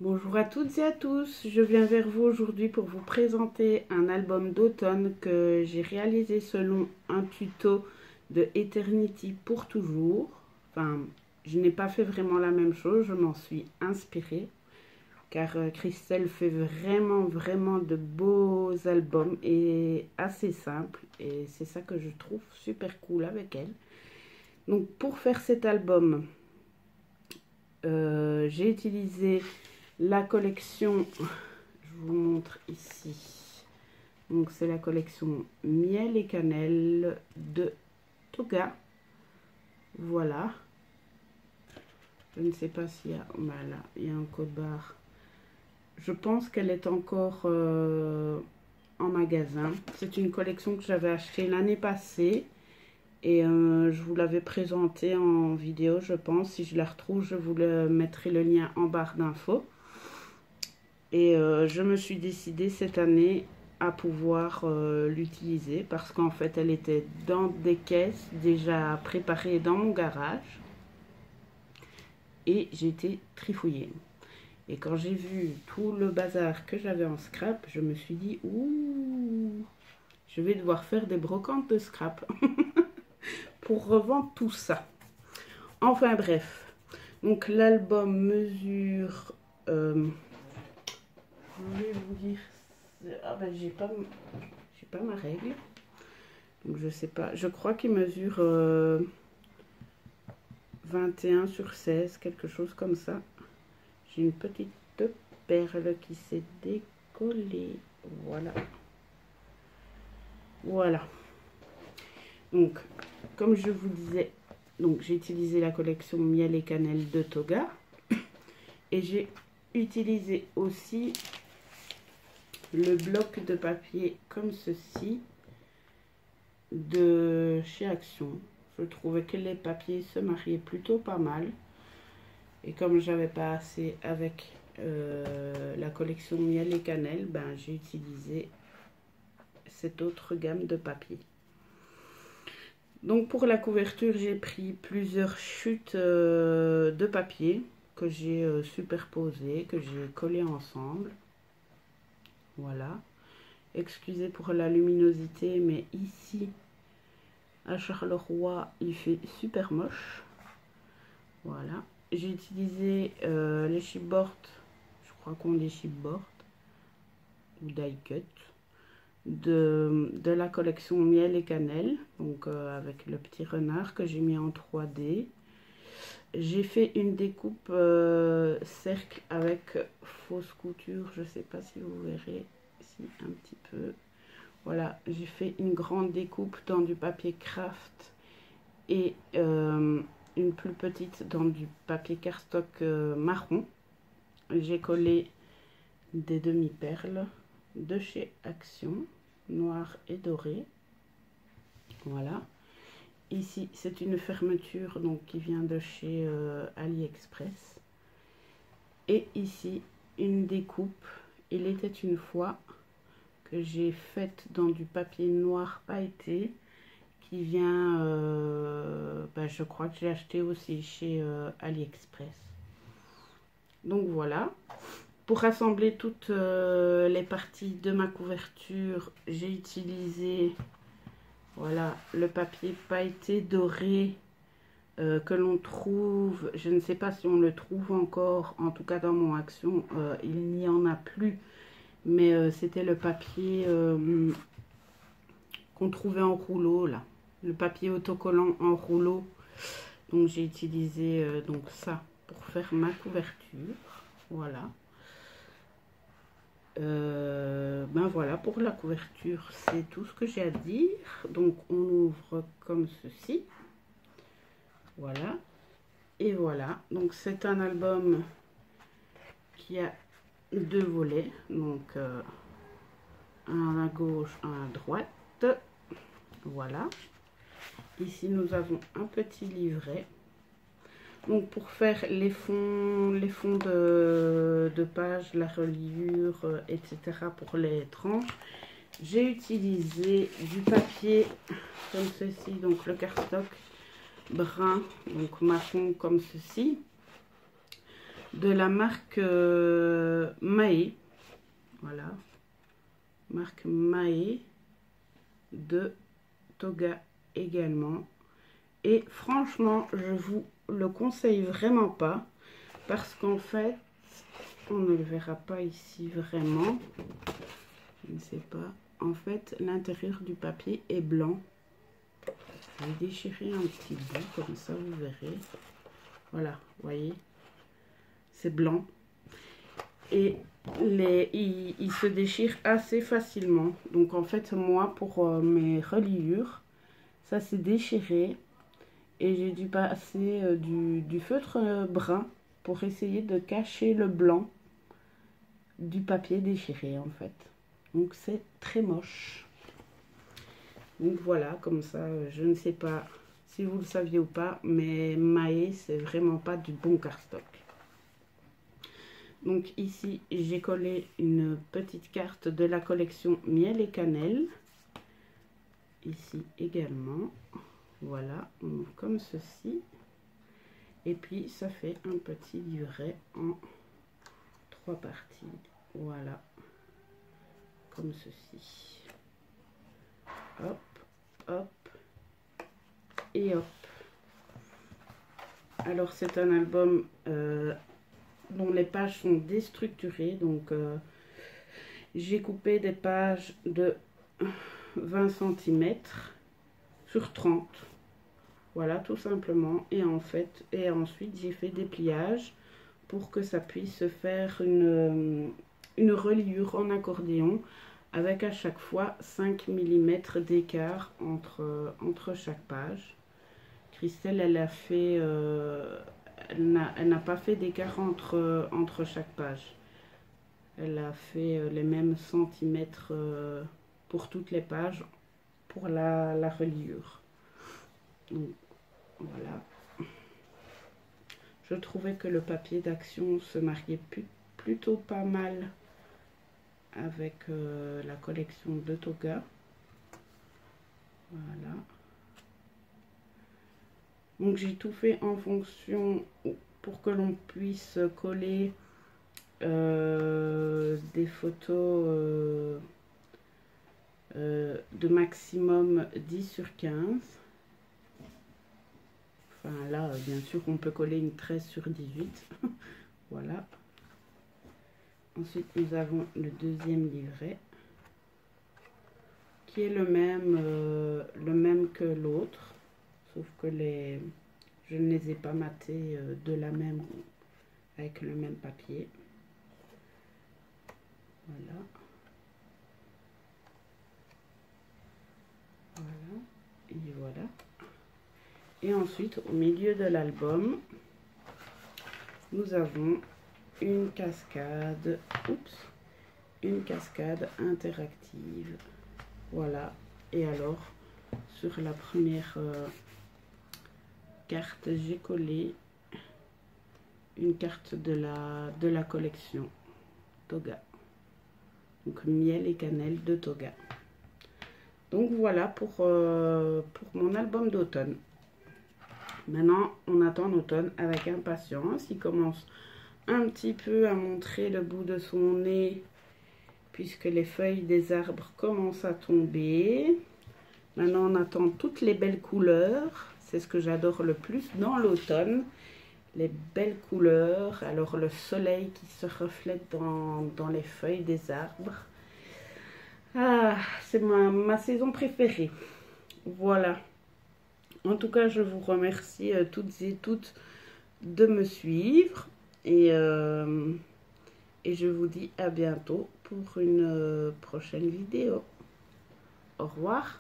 Bonjour à toutes et à tous, je viens vers vous aujourd'hui pour vous présenter un album d'automne que j'ai réalisé selon un tuto de Eternity pour toujours. Enfin, je n'ai pas fait vraiment la même chose, je m'en suis inspirée car Christelle fait vraiment de beaux albums et assez simples et c'est ça que je trouve super cool avec elle. Donc pour faire cet album, j'ai utilisé la collection, je vous montre ici. Donc c'est la collection Miel et Cannelle de Toga. Voilà. Je ne sais pas s'il y a... Voilà, il y a un code barre. Je pense qu'elle est encore en magasin. C'est une collection que j'avais achetée l'année passée. Et je vous l'avais présentée en vidéo, je pense. Si je la retrouve, je vous mettrai le lien en barre d'infos. Et je me suis décidée cette année à pouvoir l'utiliser parce qu'en fait elle était dans des caisses déjà préparées dans mon garage et j'ai été trifouillée. Et quand j'ai vu tout le bazar que j'avais en scrap, je me suis dit ouh, je vais devoir faire des brocantes de scrap pour revendre tout ça. Enfin bref, donc l'album mesure... je vais vous dire... Ah ben j'ai pas ma règle. Donc je sais pas. Je crois qu'il mesure 21 sur 16, quelque chose comme ça. J'ai une petite perle qui s'est décollée. Voilà. Voilà. Donc, comme je vous disais, donc j'ai utilisé la collection Miel et Cannelle de Toga. Et j'ai utilisé aussi le bloc de papier comme ceci de chez Action. Je trouvais que les papiers se mariaient plutôt pas mal. Et comme j'avais pas assez avec la collection Miel et Cannelle, ben, j'ai utilisé cette autre gamme de papier. Donc pour la couverture, j'ai pris plusieurs chutes de papier que j'ai superposées, que j'ai collées ensemble. Voilà. Excusez pour la luminosité, mais ici, à Charleroi, il fait super moche. Voilà. J'ai utilisé les chipboards, je crois qu'on dit chipboard ou die cut, de la collection Miel et Cannelle, donc avec le petit renard que j'ai mis en 3D. J'ai fait une découpe cercle avec fausse couture, je ne sais pas si vous verrez, si un petit peu. Voilà, j'ai fait une grande découpe dans du papier craft et une plus petite dans du papier cardstock marron. J'ai collé des demi-perles de chez Action, noir et doré. Voilà. Ici, c'est une fermeture donc qui vient de chez AliExpress. Et ici, une découpe. Il était une fois que j'ai faite dans du papier noir pailleté qui vient, je crois que j'ai acheté aussi chez AliExpress. Donc voilà. Pour rassembler toutes les parties de ma couverture, j'ai utilisé voilà, le papier pailleté doré que l'on trouve, je ne sais pas si on le trouve encore, en tout cas dans mon Action, il n'y en a plus. Mais c'était le papier qu'on trouvait en rouleau, là. Le papier autocollant en rouleau. Donc j'ai utilisé donc ça pour faire ma couverture. Voilà. Ben voilà, pour la couverture, c'est tout ce que j'ai à dire. Donc on ouvre comme ceci. Voilà. Et voilà. Donc c'est un album qui a deux volets. Donc un à gauche, un à droite. Voilà. Ici, nous avons un petit livret. Donc, pour faire les fonds de page, la reliure, etc. pour les tranches, j'ai utilisé du papier comme ceci, donc le cardstock brun, donc marron comme ceci. de la marque Mae. Voilà, marque Mae de Toga également. Et franchement, je vous le conseille vraiment pas parce qu'en fait, on ne le verra pas ici vraiment. Je ne sais pas. En fait, l'intérieur du papier est blanc. Je vais déchirer un petit bout comme ça, vous verrez. Voilà, vous voyez, c'est blanc. Et il se déchire assez facilement. Donc en fait, moi, pour mes reliures, ça s'est déchiré. Et j'ai dû passer du feutre brun pour essayer de cacher le blanc du papier déchiré en fait. Donc c'est très moche. Donc voilà, comme ça, je ne sais pas si vous le saviez ou pas, mais Mae, c'est vraiment pas du bon cardstock. Donc ici, j'ai collé une petite carte de la collection Miel et Cannelle. Ici également. Voilà, comme ceci. Et puis, ça fait un petit livret en 3 parties. Voilà, comme ceci. Hop, hop, et hop. Alors, c'est un album dont les pages sont déstructurées. Donc, j'ai coupé des pages de 20 cm sur 30. Voilà, tout simplement. Et ensuite, j'ai fait des pliages pour que ça puisse faire une reliure en accordéon avec à chaque fois 5 mm d'écart entre chaque page. Christelle, elle a fait, elle n'a pas fait d'écart entre chaque page. Elle a fait les mêmes centimètres pour toutes les pages pour la reliure. Donc, voilà. Je trouvais que le papier d'action se mariait plutôt pas mal avec la collection de Toga. Voilà. Donc j'ai tout fait en fonction pour que l'on puisse coller des photos de maximum 10 sur 15. Enfin là, bien sûr, on peut coller une 13 sur 18. Voilà. Ensuite, nous avons le deuxième livret qui est le même que l'autre, sauf que je ne les ai pas matés avec le même papier. Voilà. Voilà. Et voilà. Et ensuite, au milieu de l'album, nous avons une cascade, une cascade interactive. Voilà. Et alors, sur la première carte, j'ai collé une carte de la collection Toga. Donc, Miel et Cannelle de Toga. Donc, voilà pour mon album d'automne. Maintenant, on attend l'automne avec impatience. Il commence un petit peu à montrer le bout de son nez puisque les feuilles des arbres commencent à tomber. Maintenant, on attend toutes les belles couleurs. C'est ce que j'adore le plus dans l'automne. Les belles couleurs. Alors, le soleil qui se reflète dans les feuilles des arbres. Ah, c'est ma saison préférée. Voilà. En tout cas, je vous remercie toutes et toutes de me suivre. Et je vous dis à bientôt pour une prochaine vidéo. Au revoir.